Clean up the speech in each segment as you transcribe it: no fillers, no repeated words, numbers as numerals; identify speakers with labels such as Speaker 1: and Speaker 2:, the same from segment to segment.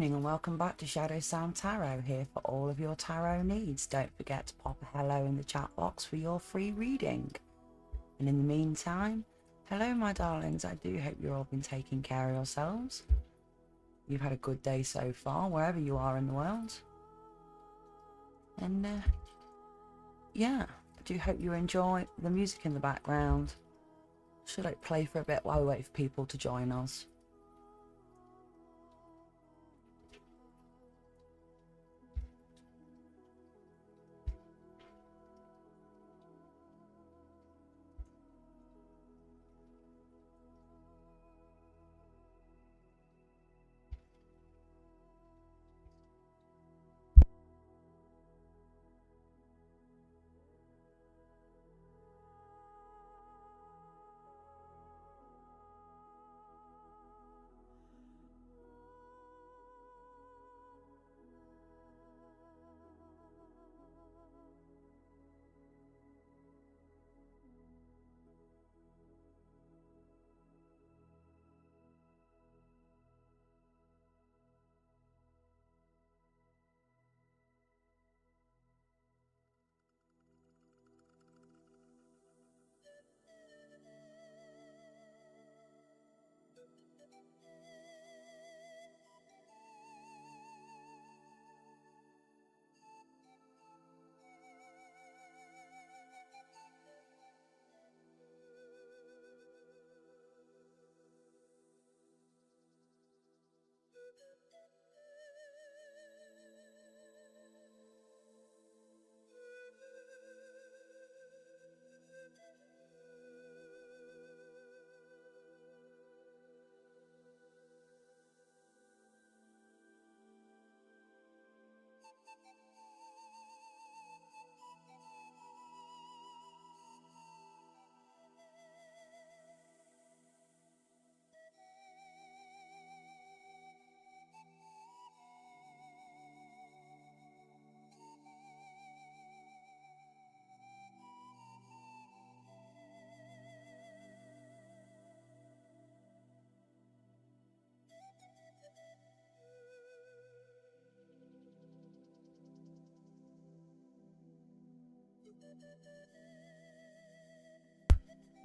Speaker 1: And welcome back to Shadow Sound Tarot, here for all of your tarot needs. Don't forget to pop a hello in the chat box for your free reading. And in the meantime, hello my darlings, I do hope you've all been taking care of yourselves. You've had a good day so far, wherever you are in the world. And yeah, I do hope you enjoy the music in the background. Should I play for a bit while we wait for people to join us?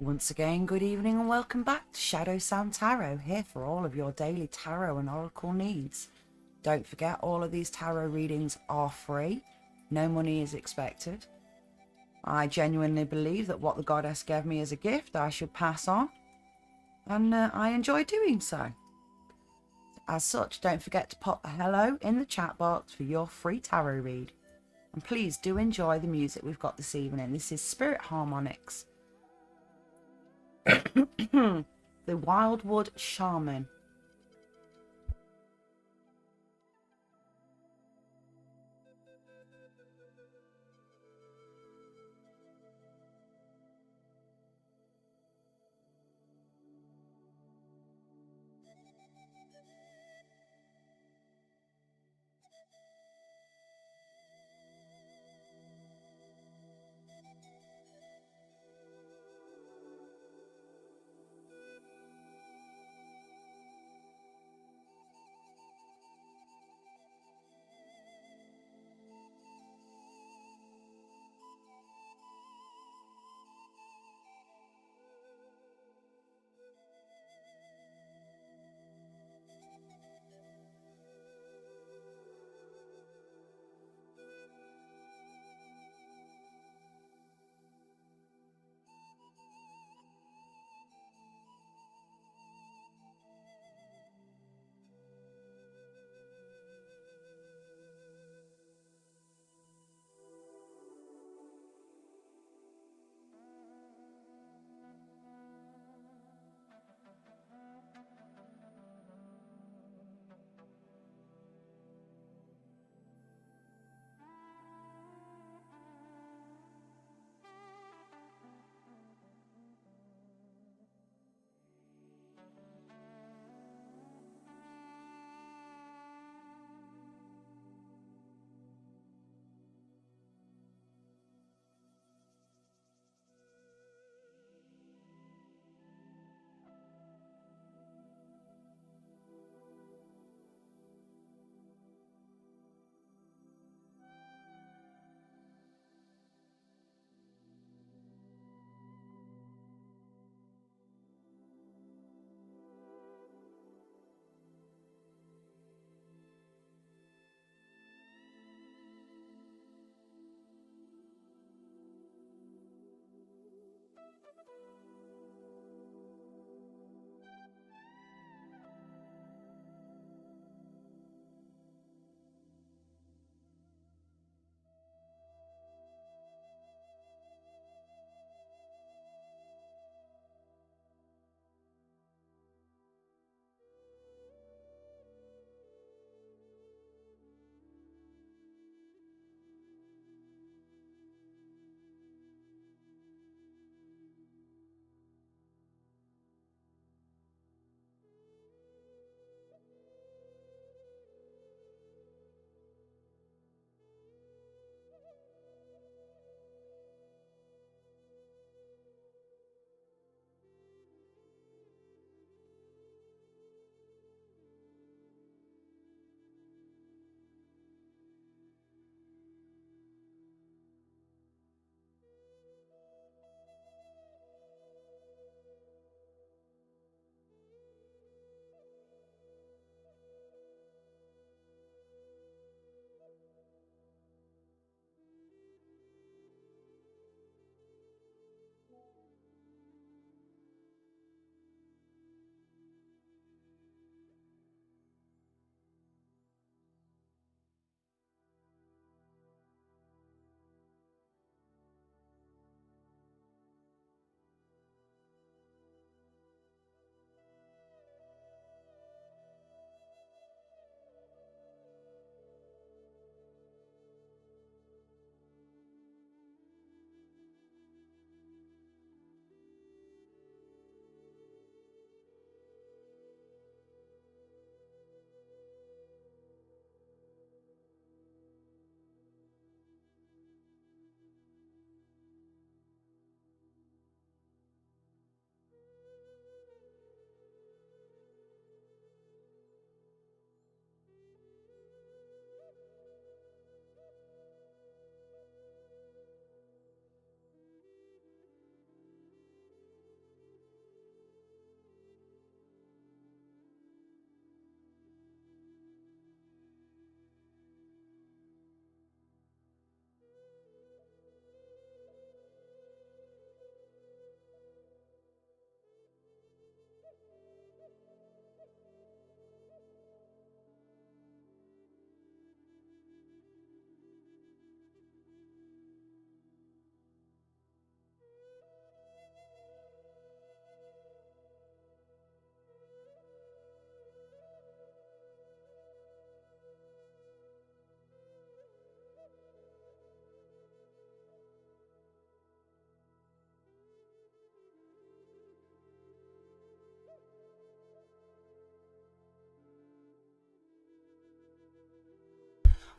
Speaker 1: Once again, good evening and welcome back to Shadow Sound Tarot, here for all of your daily tarot and oracle needs. Don't forget, all of these tarot readings are free. No money is expected. I genuinely believe that what the goddess gave me as a gift, I should pass on. And I enjoy doing so. As such, don't forget to pop a hello in the chat box for your free tarot read. And please do enjoy the music we've got this evening. This is Spirit Harmonics. The Wildwood Shaman.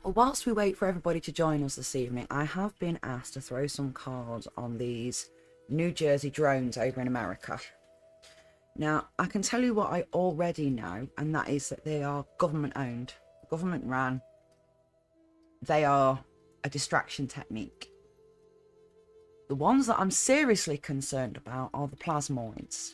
Speaker 1: Well, whilst we wait for everybody to join us this evening, I have been asked to throw some cards on these New Jersey drones over in America. Now, I can tell you what I already know, and that is that they are government owned, government ran. They are a distraction technique. The ones that I'm seriously concerned about are the plasmoids.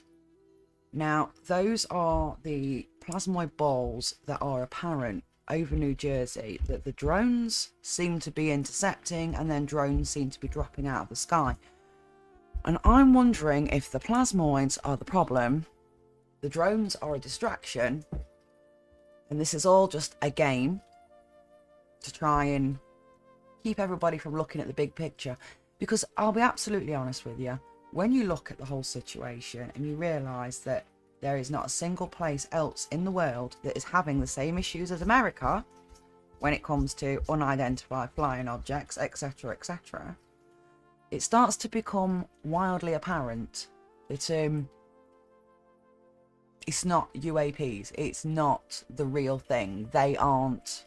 Speaker 1: Now, those are the plasmoid balls that are apparent over New Jersey that the drones seem to be intercepting, and then drones seem to be dropping out of the sky. And I'm wondering if the plasmoids are the problem, the drones are a distraction, and this is all just a game to try and keep everybody from looking at the big picture. Because I'll be absolutely honest with you, when you look at the whole situation and you realise that there is not a single place else in the world that is having the same issues as America when it comes to unidentified flying objects, etc., etc., it starts to become wildly apparent that it's not UAPs, it's not the real thing. They aren't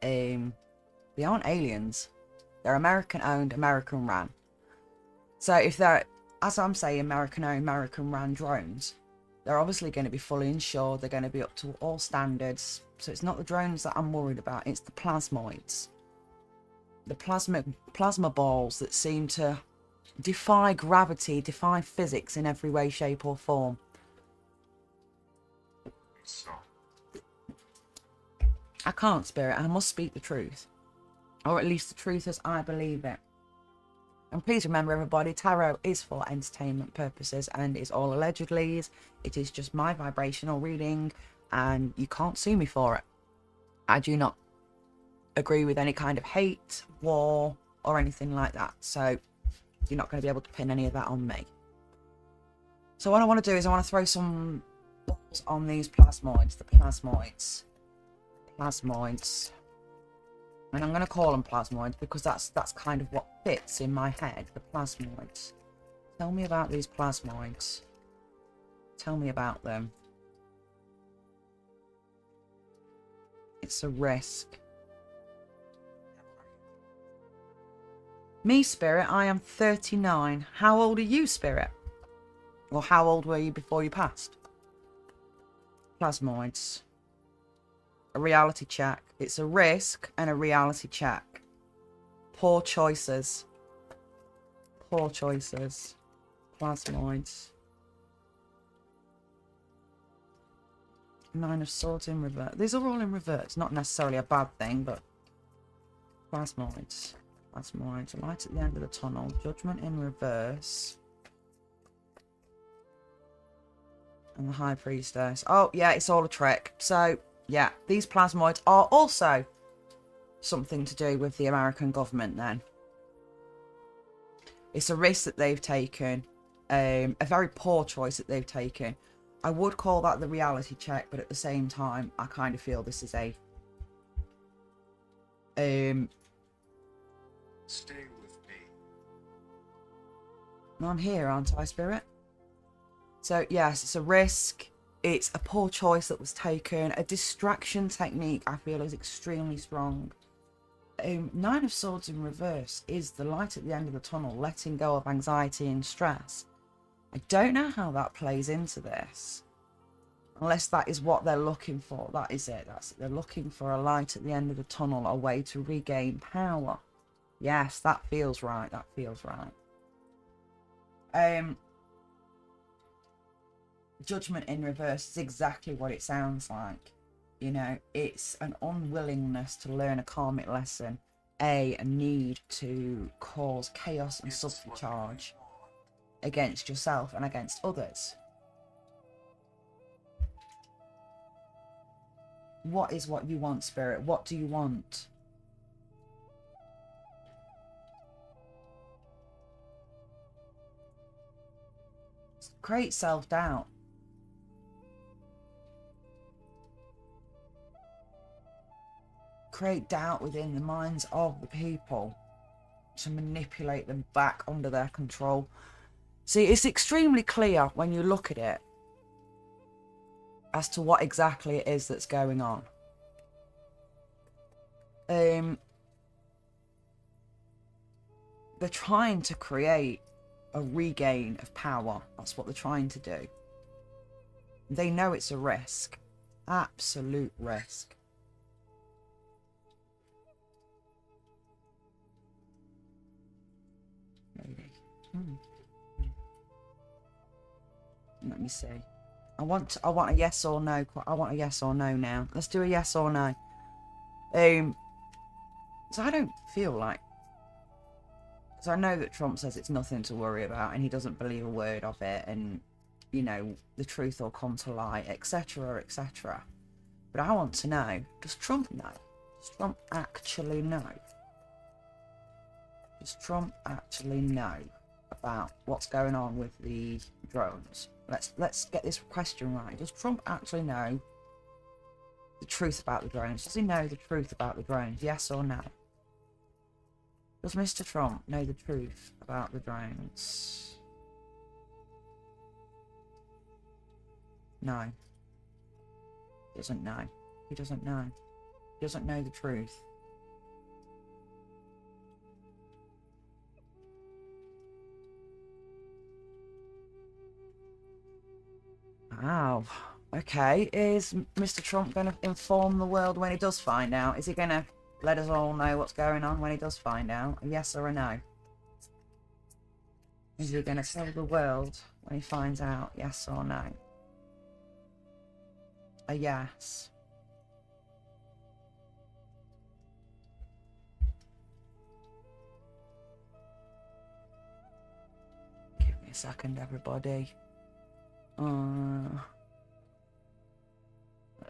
Speaker 1: aliens. They're American owned, American ran. So if they're, as I'm saying, American owned, American ran drones, they're obviously going to be fully insured. They're going to be up to all standards. So it's not the drones that I'm worried about. It's the plasmoids. The plasma balls that seem to defy gravity, defy physics in every way, shape or form. I can't, Spirit. I must speak the truth. Or at least the truth as I believe it. And please remember, everybody, tarot is for entertainment purposes and is all allegedly. It is just my vibrational reading, and you can't sue me for it. I do not agree with any kind of hate, war, or anything like that. So you're not going to be able to pin any of that on me. So what I want to do is I want to throw some balls on these plasmoids. The plasmoids. Plasmoids. And I'm going to call them plasmoids because that's kind of what fits in my head. The plasmoids. Tell me about these plasmoids. Tell me about them. It's a risk. Me, Spirit, I am 39. How old are you, Spirit? Or how old were you before you passed? Plasmoids. A reality check. It's a risk and a reality check. Poor choices. Poor choices. Plasmoids. Nine of Swords in reverse. These are all in reverse. Not necessarily a bad thing, but plasmoids. Plasmoids. Light at the end of the tunnel. Judgment in reverse. And the High Priestess. Oh, yeah, it's all a trick. So, yeah, these plasmoids are also something to do with the American government then. It's a risk that they've taken. A very poor choice that they've taken. I would call that the reality check, but at the same time, I kind of feel this is a...
Speaker 2: Stay with me.
Speaker 1: I'm here, aren't I, Spirit? So, yes, it's a risk. It's a poor choice that was taken. A distraction technique, I feel, is extremely strong. Nine of Swords in reverse is the light at the end of the tunnel, letting go of anxiety and stress. I don't know how that plays into this. Unless that is what they're looking for. That is it. They're looking for a light at the end of the tunnel, a way to regain power. Yes, that feels right. That feels right. Judgment in reverse is exactly what it sounds like. You know, it's an unwillingness to learn a karmic lesson. A need to cause chaos and subterfuge against yourself and against others. What is what you want, Spirit? What do you want? Create self-doubt. Create doubt within the minds of the people to manipulate them back under their control. See, it's extremely clear when you look at it as to what exactly it is that's going on. they're trying to create a regain of power. That's what they're trying to do. They know it's a risk. Absolute risk. Maybe. Let me see. I want a yes or no. I want a yes or no now. Let's do a yes or no. So I don't feel like, because I know that Trump says it's nothing to worry about and he doesn't believe a word of it, and you know, the truth will come to light, etc., etc. But I want to know, does Trump know? Does Trump actually know? Does Trump actually know about what's going on with the drones? Let's get this question right. Does Trump actually know the truth about the drones? Does he know the truth about the drones? Yes or no? Does Mr. Trump know the truth about the drones? No. He doesn't know. He doesn't know. He doesn't know the truth. Wow. Okay. Is Mr. Trump going to inform the world when he does find out? Is he going to let us all know what's going on when he does find out? A yes or a no? Is he going to tell the world when he finds out? Yes or no? A yes. Give me a second, everybody. Let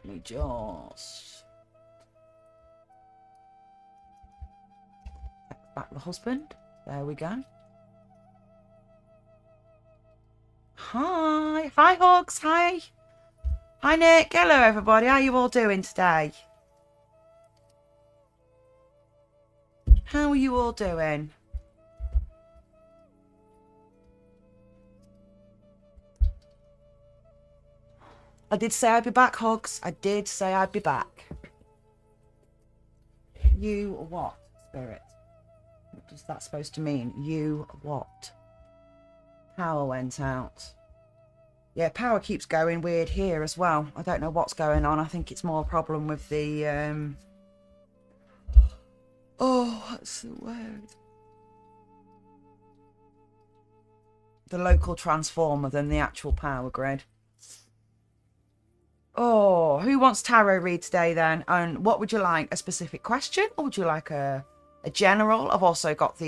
Speaker 1: me just back the husband. There we go. Hi Hugs. Hi Nick. Hello everybody. How are you all doing today? How are you all doing? I did say I'd be back, Hugs. I did say I'd be back. You what, Spirit? What is that supposed to mean? You what? Power went out. Yeah, power keeps going weird here as well. I don't know what's going on. I think it's more a problem with the oh, what's the word? The local transformer than the actual power grid. Oh, who wants tarot read today then? And what would you like? A specific question, or would you like a general? I've also got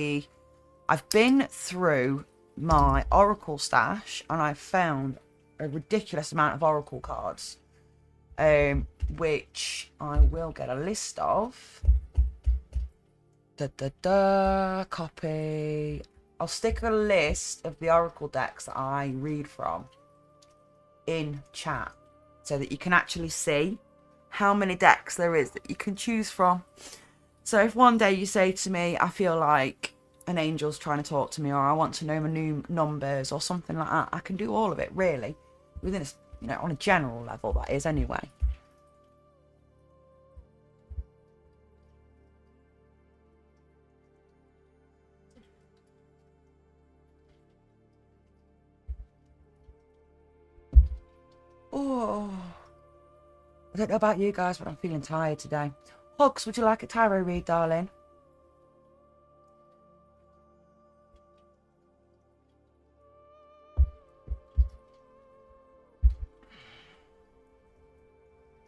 Speaker 1: I've been through my oracle stash and I've found a ridiculous amount of oracle cards, which I will get a list of. Copy. I'll stick a list of the oracle decks that I read from in chat so that you can actually see how many decks there is that you can choose from. So if one day you say to me, I feel like an angel's trying to talk to me, or I want to know my new numbers or something like that, I can do all of it really within a, you know, on a general level, that is anyway. Oh, I don't know about you guys, but I'm feeling tired today. Hugs, would you like a tarot read, darling?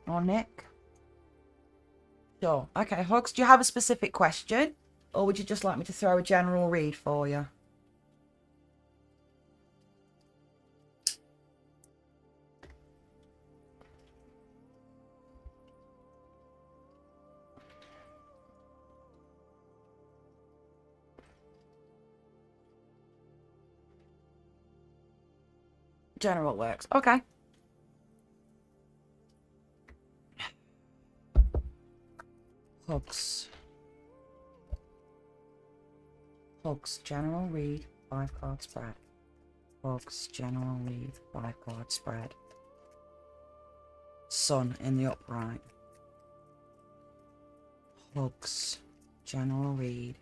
Speaker 1: Or Nick? Sure. Okay, Hugs, do you have a specific question? Or would you just like me to throw a general read for you? General works. Okay. Hugs. Hugs, general read, 5-card spread. Hugs, general read, 5-card spread. Sun in the upright. Hugs, general read,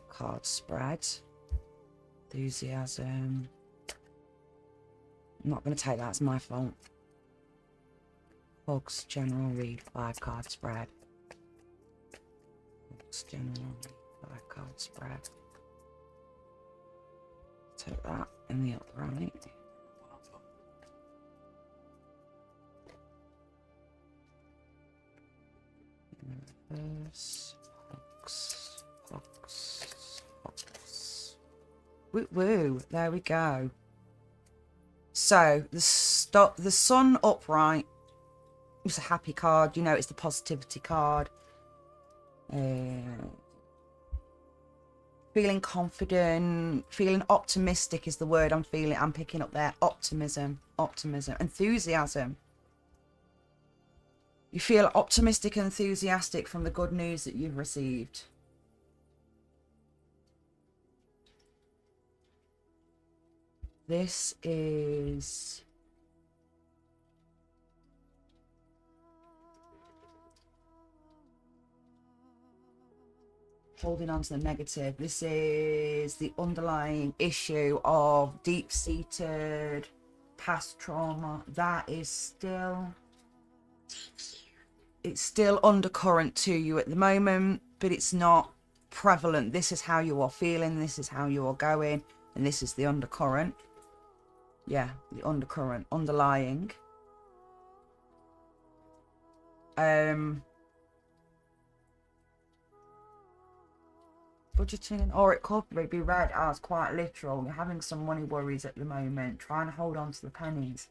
Speaker 1: Card spread. Enthusiasm. I'm not going to take that, it's my fault. Hugs, general read, 5 card spread. Hugs, general read, 5 card spread. Take that in the upright. Reverse. Hugs, hugs, hugs. Woo woo, there we go. So the sun upright was a happy card. You know, it's the positivity card. Feeling confident, feeling optimistic is the word I'm feeling. I'm picking up there. Optimism, optimism, enthusiasm. You feel optimistic and enthusiastic from the good news that you've received. This is holding on to the negative. This is the underlying issue of deep-seated past trauma that is still, it's still undercurrent to you at the moment, but it's not prevalent. This is how you are feeling, this is how you are going, and this is the undercurrent. Yeah, the undercurrent, underlying. Budgeting, or it could be read as quite literal. You're having some money worries at the moment, trying to hold on to the pennies,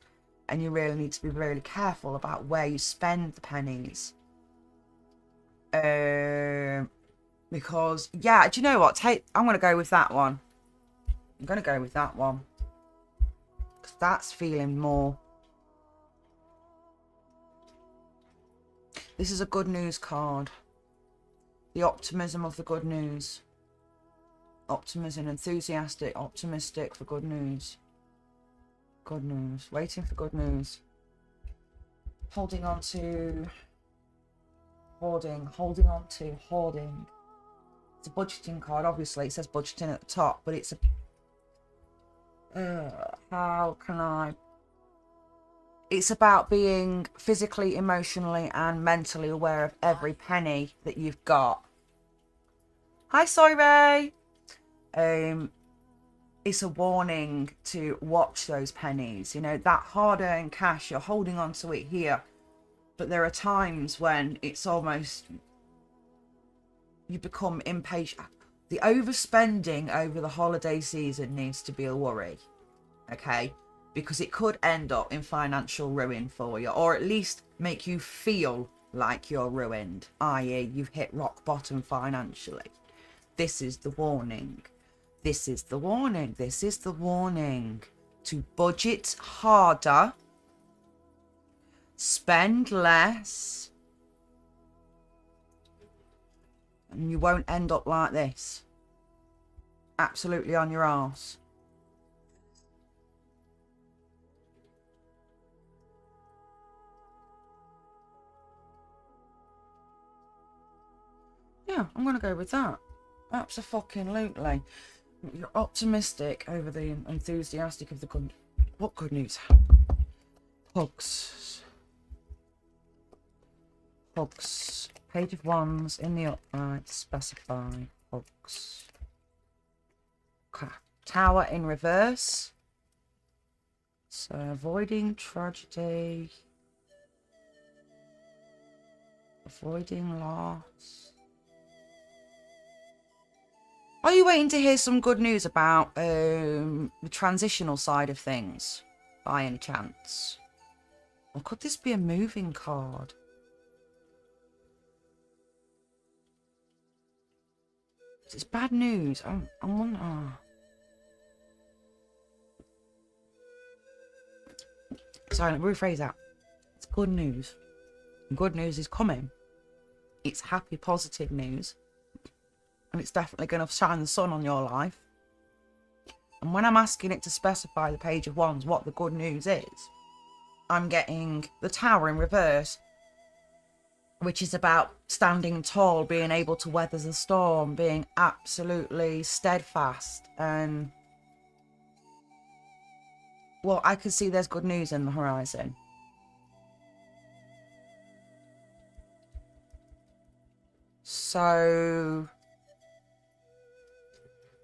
Speaker 1: and you really need to be really careful about where you spend the pennies. Because, yeah, do you know what? I'm going to go with that one. I'm going to go with that one. Because that's feeling more. This is a good news card. The optimism of the good news. Optimism, enthusiastic, optimistic for good news. Good news. Waiting for good news. Holding on to hoarding. Holding on to hoarding. It's a budgeting card, obviously. It says budgeting at the top, but it's a... how can I... It's about being physically, emotionally, and mentally aware of every penny that you've got. Hi, Soiree! It's a warning to watch those pennies. You know, that hard-earned cash, you're holding on to it here. But there are times when it's almost... You become impatient. The overspending over the holiday season needs to be a worry. Okay? Because it could end up in financial ruin for you. Or at least make you feel like you're ruined. I.e. you've hit rock bottom financially. This is the warning. This is the warning. This is the warning. To budget harder. Spend less. And you won't end up like this. Absolutely on your arse. Yeah, I'm going to go with that. Abso-fucking-lutely. You're optimistic over the enthusiastic of the good... What good news? Hugs. Hugs. Page of Wands in the upright. Specify. Hugs. Okay. Tower in reverse. So, avoiding tragedy. Avoiding loss. Are you waiting to hear some good news about the transitional side of things, by any chance? Or could this be a moving card? It's bad news. I'm wondering. Sorry, let me rephrase that. It's good news. Good news is coming. It's happy, positive news. And it's definitely going to shine the sun on your life. And when I'm asking it to specify the Page of Wands what the good news is, I'm getting the Tower in reverse. which is about standing tall, being able to weather the storm, being absolutely steadfast. And, well, I can see there's good news in the horizon. So,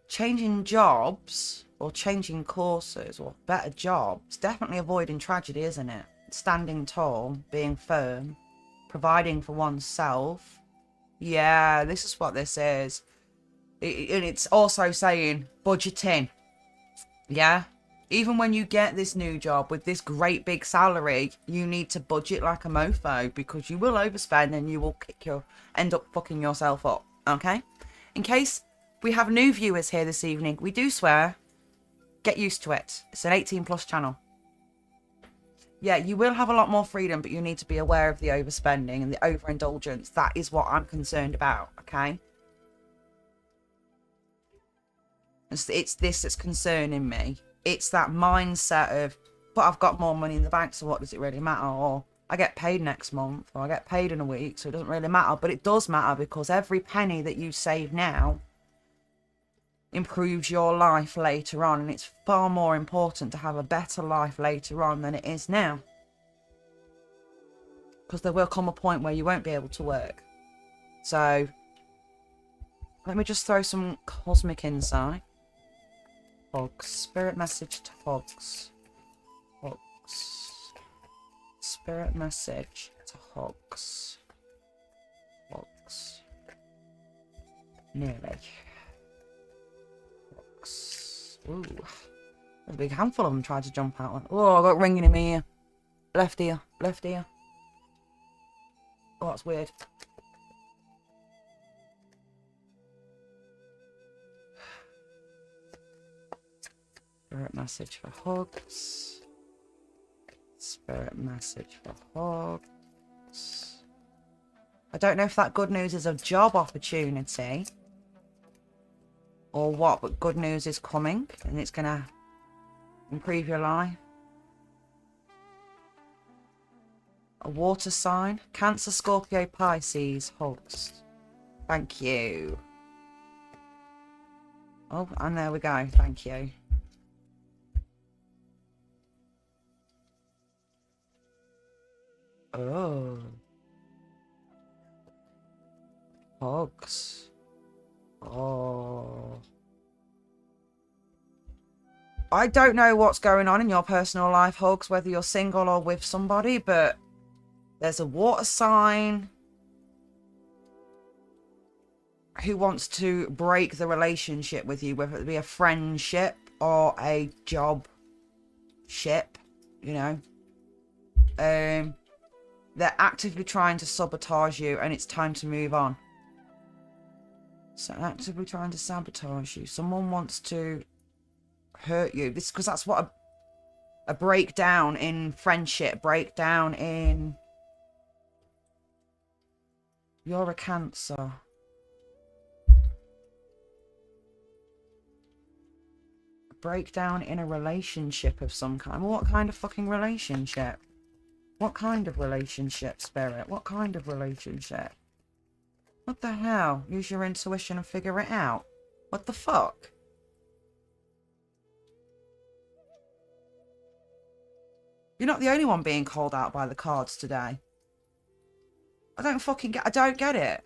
Speaker 1: changing jobs or changing courses or better jobs, definitely avoiding tragedy, isn't it? Standing tall, being firm, providing for oneself. Yeah, this is what this is. And it's also saying budgeting. Yeah. Even when you get this new job with this great big salary, you need to budget like a mofo, because you will overspend and you will end up fucking yourself up. Okay? In case we have new viewers here this evening, we do swear. Get used to it. It's an 18+ channel. Yeah, you will have a lot more freedom, but you need to be aware of the overspending and the overindulgence. That is what I'm concerned about, okay? It's this that's concerning me. It's that mindset of, but I've got more money in the bank, so what does it really matter? Or I get paid next month, or I get paid in a week, so it doesn't really matter. But it does matter, because every penny that you save now improves your life later on, and it's far more important to have a better life later on than it is now, because there will come a point where you won't be able to work. So let me just throw some cosmic insight. Hogs. Spirit message to Hogs. Hogs. Spirit message to Hogs. Hogs. Nearly. Hogs. Ooh. A big handful of them tried to jump out. Oh, I got ringing in my ear. Left ear. Left ear. Oh, that's weird. Spirit message for Hogs. Spirit message for Hogs. I don't know if that good news is a job opportunity or what, but good news is coming and it's going to improve your life. A water sign. Cancer, Scorpio, Pisces, Hogs. Thank you. Oh, and there we go. Thank you. Oh. Hogs. Oh. I don't know what's going on in your personal life, Hogs, whether you're single or with somebody, but there's a water sign who wants to break the relationship with you, whether it be a friendship or a job ship, you know. They're actively trying to sabotage you, and it's time to move on. So actively trying to sabotage you. Someone wants to hurt you. This because that's what a breakdown in friendship, breakdown in... You're a Cancer. A breakdown in a relationship of some kind. What kind of fucking relationship? What kind of relationship, Spirit? What kind of relationship? What the hell? Use your intuition and figure it out. What the fuck? You're not the only one being called out by the cards today. I don't get it.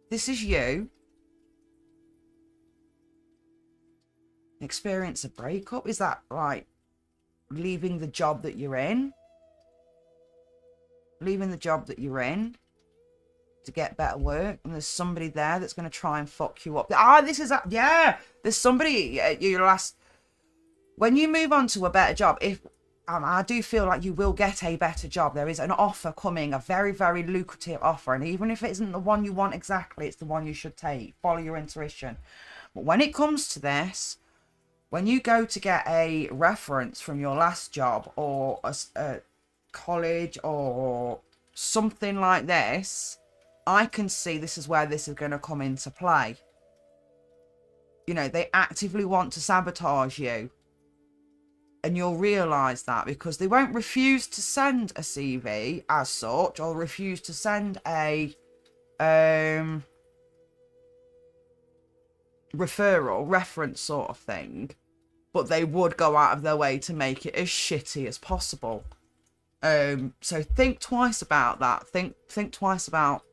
Speaker 1: This is you. Experience a breakup? Is that like leaving the job that you're in? Leaving the job that you're in to get better work, and there's somebody there that's going to try and fuck you up. Yeah, there's somebody at your last... When you move on to a better job, if I do feel like you will get a better job. There is an offer coming, a very, very lucrative offer, and even if it isn't the one you want exactly, it's the one you should take. Follow your intuition. But when it comes to this, when you go to get a reference from your last job or a college or something like this, I can see this is where this is going to come into play. You know, they actively want to sabotage you. And you'll realise that because they won't refuse to send a CV as such, or refuse to send a referral, reference sort of thing, but they would go out of their way to make it as shitty as possible. So think twice about that. Think twice about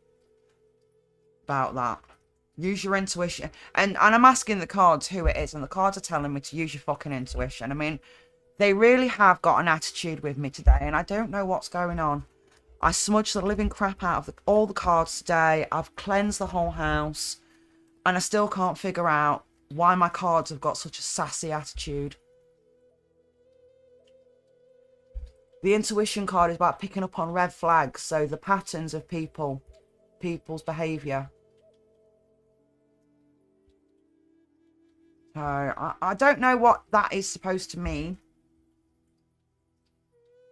Speaker 1: that. Use your intuition. And I'm asking the cards who it is, and the cards are telling me to use your fucking intuition. I mean, they really have got an attitude with me today, and I don't know what's going on. I smudged the living crap out of all the cards today. I've cleansed the whole house, and I still can't figure out why my cards have got such a sassy attitude. The intuition card is about picking up on red flags, so the patterns of people's behaviour. So I don't know what that is supposed to mean.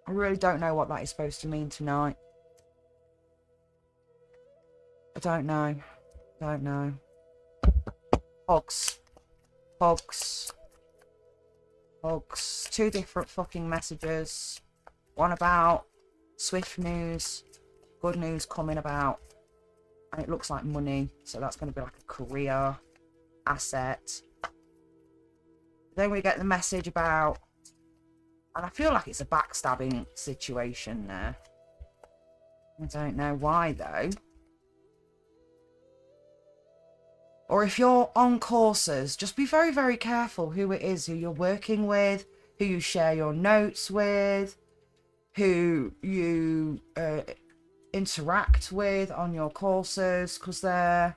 Speaker 1: I really don't know what that is supposed to mean tonight. I don't know. Don't know. Hugs. Hugs. Hugs. 2 different fucking messages. One about swift news. Good news coming about. And it looks like money. So that's going to be like a career. Asset. Then we get the message about... And I feel like it's a backstabbing situation there. I don't know why, though. Or if you're on courses, just be very, very careful who it is, who you're working with, who you share your notes with, who you interact with on your courses, because they're...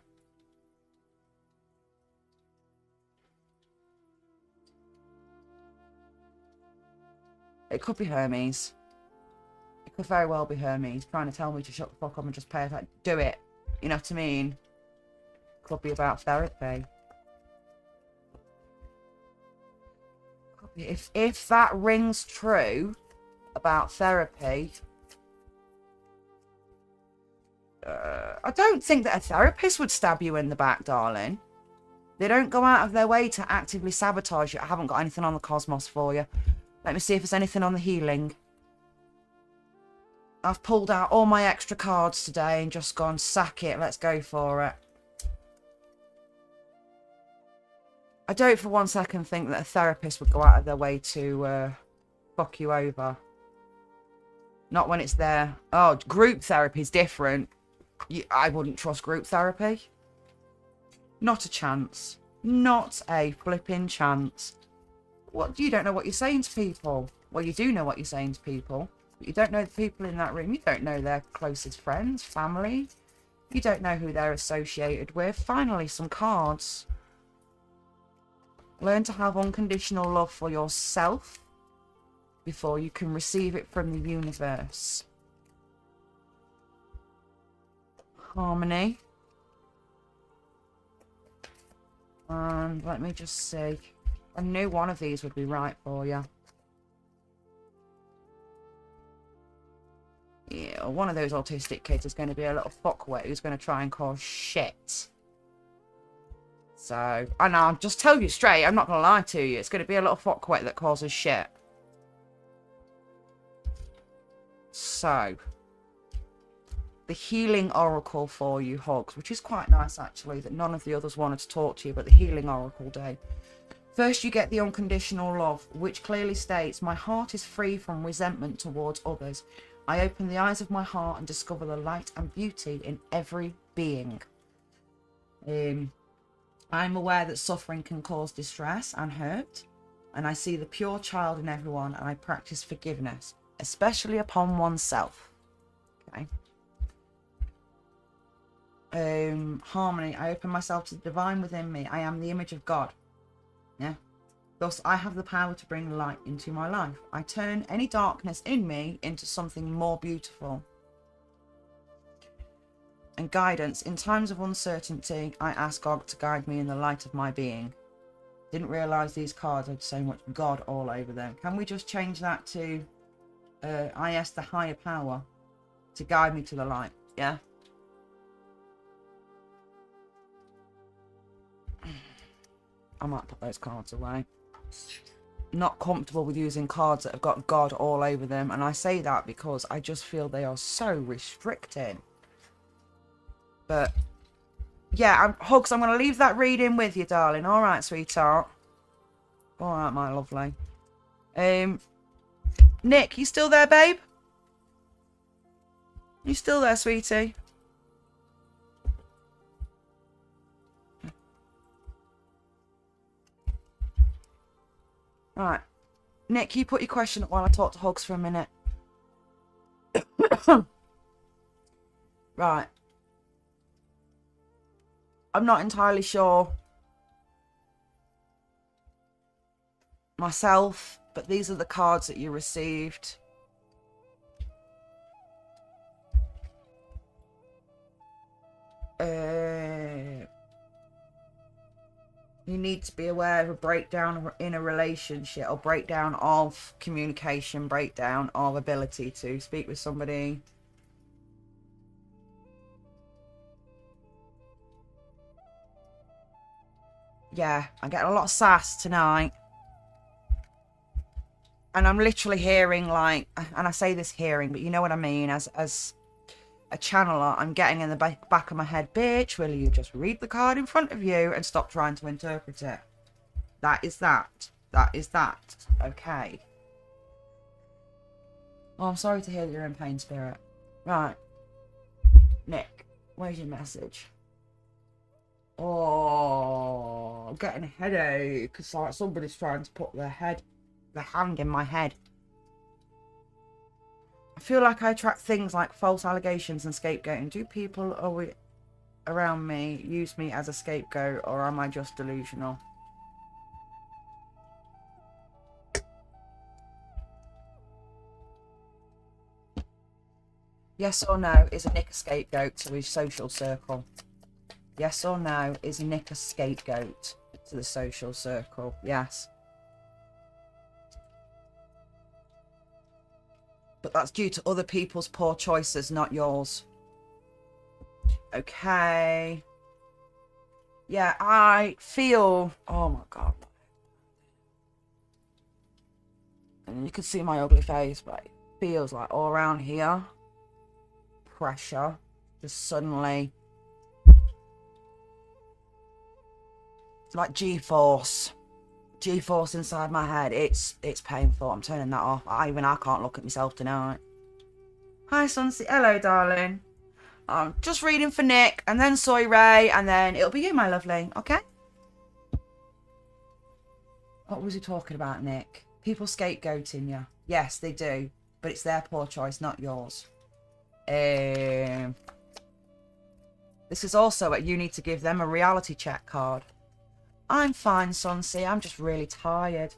Speaker 1: It could be Hermes. It could very well be Hermes trying to tell me to shut the fuck up and just pay attention. Do it. You know what I mean? Could be about therapy. Could be. If that rings true about therapy, I don't think that a therapist would stab you in the back, darling. They don't go out of their way to actively sabotage you. I haven't got anything on the cosmos for you. Let me see if there's anything on the healing. I've pulled out all my extra cards today and just gone, sack it, let's go for it. I don't for one second think that a therapist would go out of their way to fuck you over. Not when it's there. Oh, group therapy is different. I wouldn't trust group therapy. Not a chance. Not a flipping chance. What? You don't know what you're saying to people. Well, you do know what you're saying to people. But you don't know the people in that room. You don't know their closest friends, family. You don't know who they're associated with. Finally, some cards. Learn to have unconditional love for yourself before you can receive it from the universe. Harmony. And let me just see. I knew one of these would be right for you. Yeah, one of those autistic kids is going to be a little fuckwit who's going to try and cause shit. So, and I'll just tell you straight, I'm not going to lie to you. It's going to be a little fuckwit that causes shit. So, the healing oracle for you, Hugs, which is quite nice actually, that none of the others wanted to talk to you, but the healing oracle day. First, you get the unconditional love, which clearly states, my heart is free from resentment towards others. I open the eyes of my heart and discover the light and beauty in every being. I'm aware that suffering can cause distress and hurt, and I see the pure child in everyone, and I practice forgiveness, especially upon oneself. Okay. Harmony. I open myself to the divine within me. I am the image of God. Yeah. Thus, I have the power to bring light into my life. I turn any darkness in me into something more beautiful. And guidance. In times of uncertainty, I ask God to guide me in the light of my being. Didn't realise these cards had so much God all over them. Can we just change that to I ask the higher power to guide me to the light? Yeah. I might put those cards away. not comfortable with using cards that have got God all over them. And I say that because I just feel they are so restricting. But yeah, Hugs, I'm going to leave that reading with you, darling. All right, sweetheart. All right, my lovely. Nick, you still there, babe? You still there, sweetie? Right. Nick, you put your question up while I talk to Hugs for a minute. Right. I'm not entirely sure myself, but these are the cards that you received. You need to be aware of a breakdown in a relationship, or breakdown of communication, breakdown of ability to speak with somebody. Yeah, I'm getting a lot of sass tonight. And I'm literally hearing, like, and I say this hearing, but you know what I mean, as a channeler, I'm getting in the back of my head, bitch, will you just read the card in front of you and stop trying to interpret it? That is that. That is that. Okay. Oh, I'm sorry to hear that you're in pain, Spirit. Right. Nick, where's your message? Oh, I'm getting a headache because like somebody's trying to put their hand in my head. I feel like I attract things like false allegations and scapegoating. Do people around me use me as a scapegoat, or am I just delusional? Yes or no, is Nick a scapegoat to his social circle? Yes or no, is Nick a scapegoat to the social circle? Yes. But that's due to other people's poor choices, not yours. Okay. Yeah, I feel... Oh my God. And you can see my ugly face, but it feels like all around here, pressure just suddenly... like G-force inside my head. It's painful. I'm turning that off. I can't look at myself tonight. Hi, Sunset. Hello, darling. I'm just reading for Nick, and then Soy Ray, and then it'll be you, my lovely. Okay? What was he talking about, Nick? People scapegoating you. Yes, they do. But it's their poor choice, not yours. This is also you need to give them a reality check card. I'm fine, Sunsea. I'm just really tired.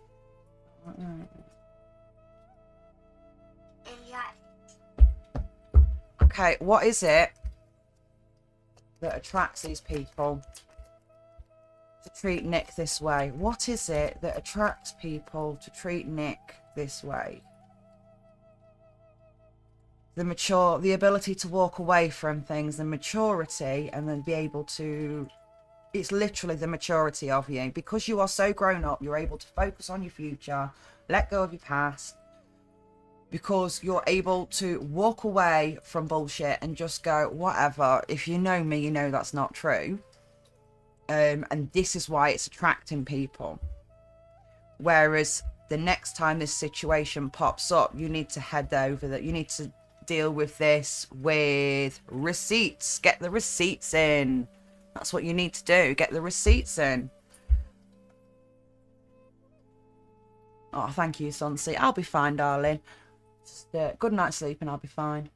Speaker 1: Okay, what is it that attracts these people to treat Nick this way? What is it that attracts people to treat Nick this way? The ability to walk away from things, the maturity, and then be able to... It's literally the maturity of you. Because you are so grown up, you're able to focus on your future, let go of your past, because you're able to walk away from bullshit and just go, whatever. If you know me, you know that's not true. And this is why it's attracting people. Whereas the next time this situation pops up, you need to head over that. You need to deal with this with receipts. Get the receipts in. That's what you need to do. Get the receipts in. Oh, thank you, Sonsi. I'll be fine, darling. Just good night's sleep and I'll be fine.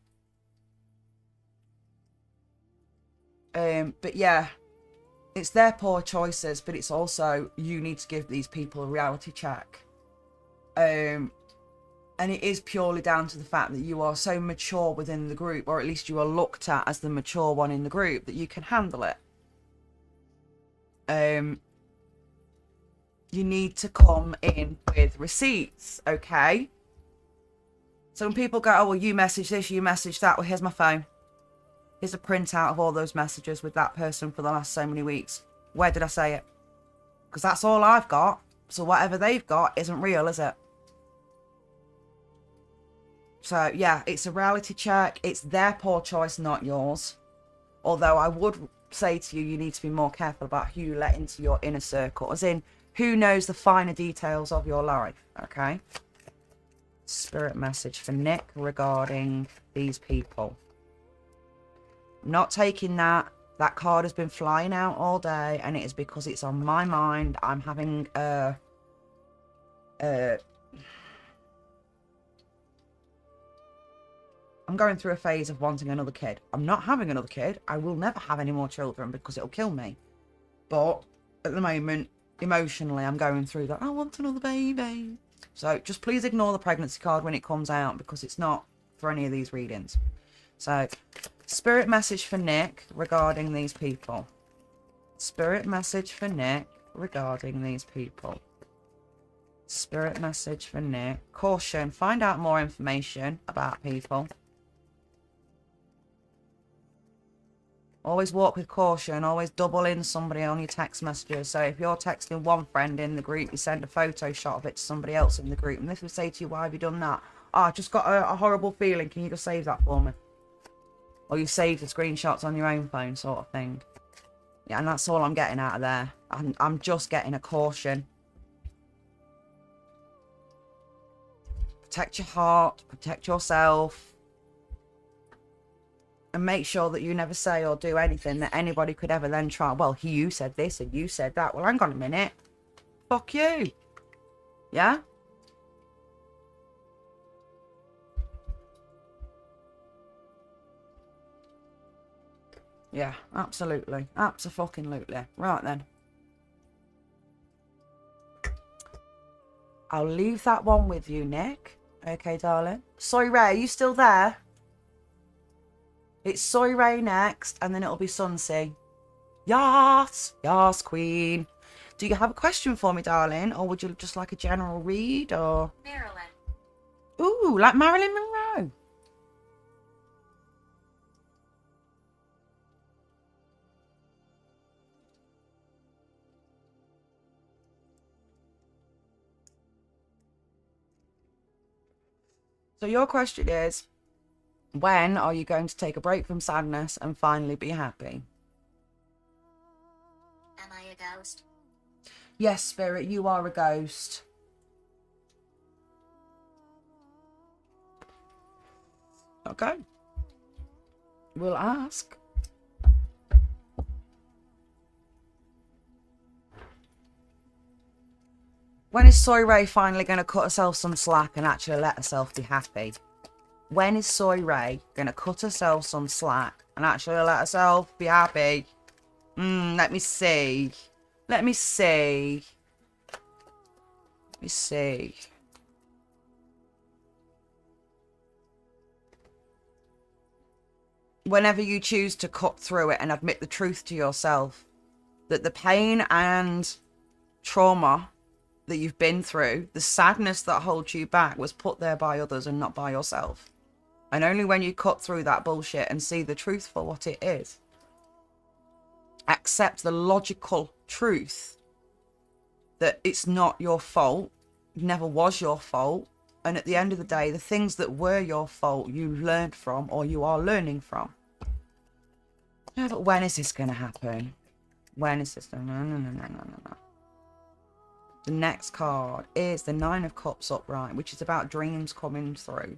Speaker 1: But yeah, it's their poor choices, but it's also you need to give these people a reality check. And it is purely down to the fact that you are so mature within the group, or at least you are looked at as the mature one in the group, that you can handle it. You need to come in with receipts, okay? So when people go, oh, well, you message this, you message that, well, here's my phone. Here's a printout of all those messages with that person for the last so many weeks. Where did I say it? Because that's all I've got. So whatever they've got isn't real, is it? So yeah, it's a reality check. It's their poor choice, not yours. Although I would say to you, you need to be more careful about who you let into your inner circle, as in who knows the finer details of your life, okay? Spirit message for Nick regarding these people. I'm not taking that. That card has been flying out all day, and it is because it's on my mind. I'm having I'm going through a phase of wanting another kid. I'm not having another kid. I will never have any more children because it'll kill me. But at the moment, emotionally, I'm going through that. I want another baby. So just please ignore the pregnancy card when it comes out because it's not for any of these readings. So, spirit message for Nick regarding these people. Spirit message for Nick regarding these people. Spirit message for Nick. Caution. Find out more information about people. Always walk with caution. Always double in somebody on your text messages. So if you're texting one friend in the group, you send a photo shot of it to somebody else in the group. And this will say to you, why have you done that? Oh, I just got a horrible feeling. Can you just save that for me? Or you save the screenshots on your own phone sort of thing. Yeah, and that's all I'm getting out of there. I'm just getting a caution. Protect your heart. Protect yourself. And make sure that you never say or do anything that anybody could ever then try. Well, you said this and you said that. Well, hang on a minute. Fuck you. Yeah? Yeah, absolutely. Abso-fucking-lutely. Right then. I'll leave that one with you, Nick. Okay, darling. Soy Ray, are you still there? It's Soy Ray next, and then it'll be Sunsea. Yas! Yas, queen. Do you have a question for me, darling? Or would you just like a general read, or...
Speaker 2: Marilyn.
Speaker 1: Ooh, like Marilyn Monroe. So your question is, when are you going to take a break from sadness and finally be happy?
Speaker 2: Am I a ghost?
Speaker 1: Yes, Spirit, you are a ghost. Okay. We'll ask. When is Soy Ray finally going to cut herself some slack and actually let herself be happy? When is Soy Ray going to cut herself some slack and actually let herself be happy? Let me see. Let me see. Let me see. Whenever you choose to cut through it and admit the truth to yourself, that the pain and trauma that you've been through, the sadness that holds you back was put there by others and not by yourself. And only when you cut through that bullshit and see the truth for what it is, accept the logical truth that it's not your fault, never was your fault, and at the end of the day, the things that were your fault you learned from or you are learning from. Yeah, but when is this going to happen? When is this? No. The next card is the Nine of Cups upright, which is about dreams coming through.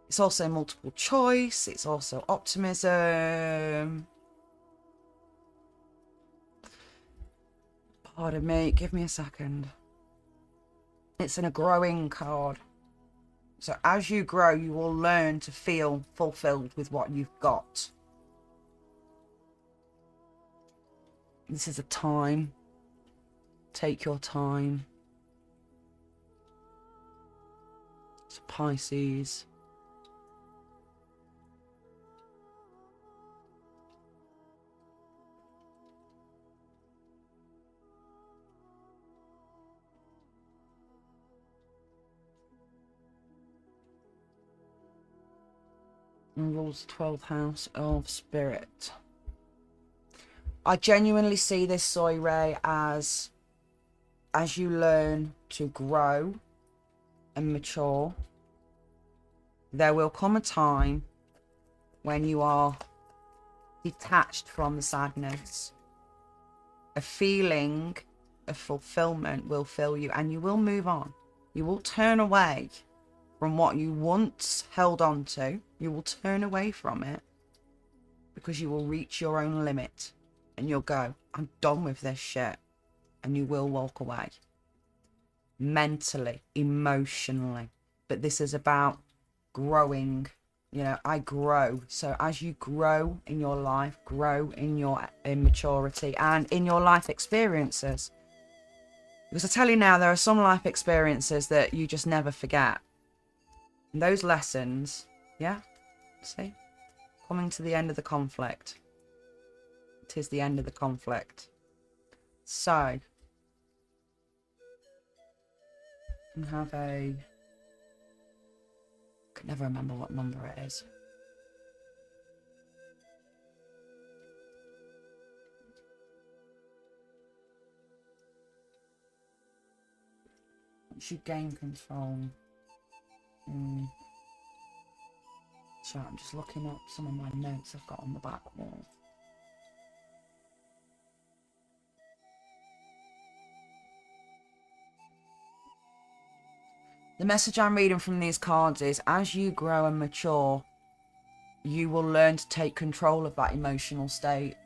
Speaker 1: It's also multiple choice. It's also optimism. Pardon me. Give me a second. It's in a growing card. So as you grow, you will learn to feel fulfilled with what you've got. This is a time. Take your time. It's Pisces. And rules the 12th house of spirit. I genuinely see this Soy Ray as as you learn to grow and mature, there will come a time when you are detached from the sadness. A feeling of fulfillment will fill you, and you will move on. You will turn away from what you once held on to. You will turn away from it because you will reach your own limit and you'll go, I'm done with this shit. And you will walk away. Mentally, emotionally. But this is about growing. You know, I grow. So as you grow in your life, grow in your immaturity and in your life experiences. Because I tell you now, there are some life experiences that you just never forget. And those lessons, yeah, see, coming to the end of the conflict. It is the end of the conflict. So, and have a, I can never remember what number it is. You should gain control. So I'm just looking up some of my notes I've got on the back wall. The message I'm reading from these cards is, as you grow and mature, you will learn to take control of that emotional state.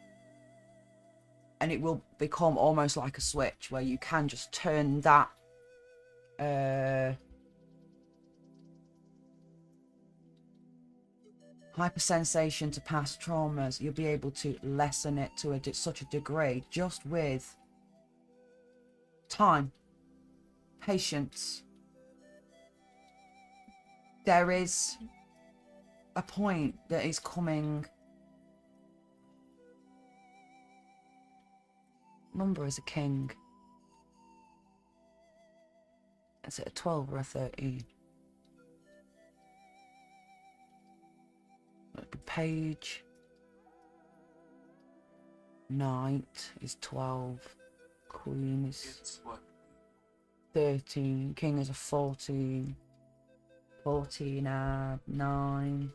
Speaker 1: And it will become almost like a switch where you can just turn that hypersensation to past traumas. You'll be able to lessen it to such a degree just with time, patience. There is a point that is coming. Number is a king. Is it a 12 or a 13? Page. Knight is 12. Queen is 13. King is a 14. 14, 9.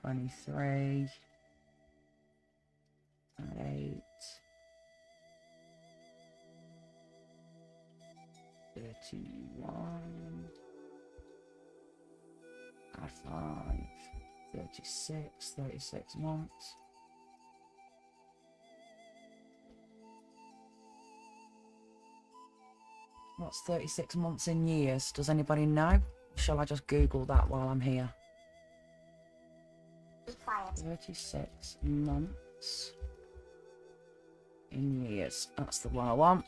Speaker 1: $23. 8. 31. Add 5. 36. 36 months. What's 36 months in years? Does anybody know? Shall I just Google that while I'm here? 36 months in years. That's the one I want.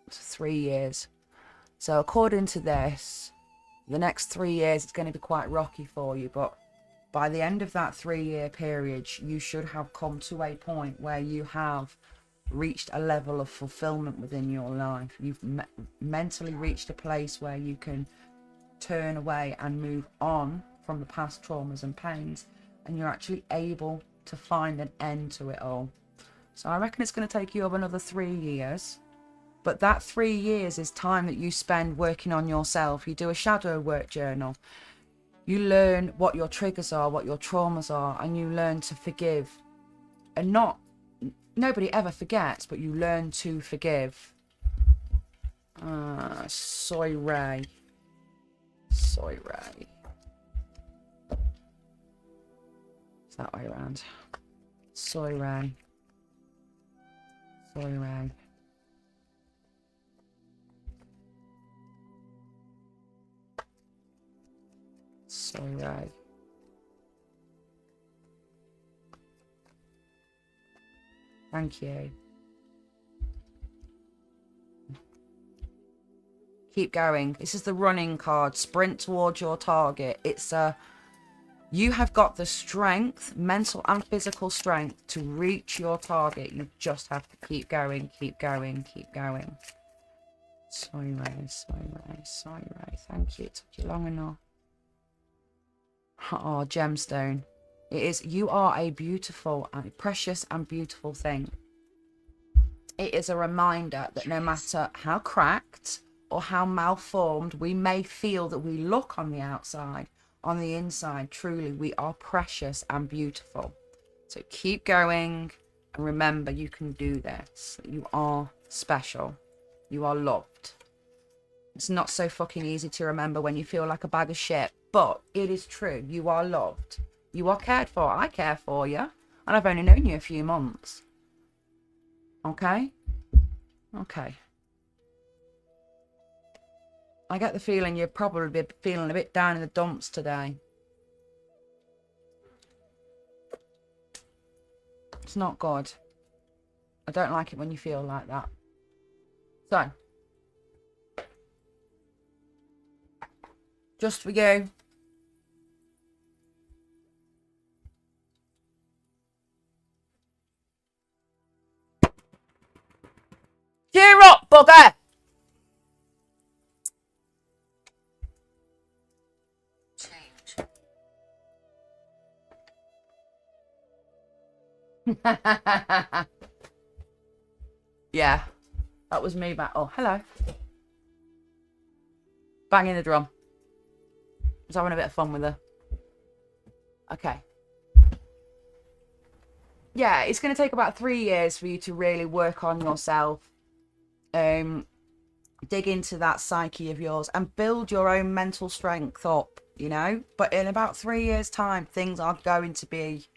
Speaker 1: It's 3 years. So according to this, the next 3 years it's going to be quite rocky for you, but by the end of that 3-year period, you should have come to a point where you have reached a level of fulfillment within your life. You've mentally reached a place where you can turn away and move on from the past traumas and pains, and you're actually able to find an end to it all. So I reckon it's going to take you over another 3 years. But that 3 years is time that you spend working on yourself. You do a shadow work journal. You learn what your triggers are, what your traumas are, and you learn to forgive. And nobody ever forgets, but you learn to forgive. Soy Ray. Soy Ray. It's that way around. Soy Ray. Soy Ray. Soy Ray. Thank you. Keep going. This is the running card. Sprint towards your target. It's you have got the strength, mental and physical strength, to reach your target. You just have to keep going, keep going, keep going. Soy Ray, Soy Ray, Soy Ray. Thank you. It took you long enough. Oh, gemstone. It is, you are a beautiful and precious and beautiful thing. It is a reminder that no matter how cracked or how malformed we may feel that we look on the outside, on the inside, truly, we are precious and beautiful. So keep going and remember you can do this. You are special. You are loved. It's not so fucking easy to remember when you feel like a bag of shit, but it is true. You are loved. You are cared for. I care for you. And I've only known you a few months. Okay? Okay. I get the feeling you're probably feeling a bit down in the dumps today. It's not good. I don't like it when you feel like that. So, just for you. Cheer up, bugger! Change. Yeah, that was me back. Oh, hello. Banging the drum. I was having a bit of fun with her. Okay. Yeah, it's going to take about 3 years for you to really work on yourself. Dig into that psyche of yours and build your own mental strength up, you know? But in about 3 years' time, things are going to be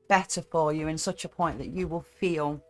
Speaker 1: better for you in such a point that you will feel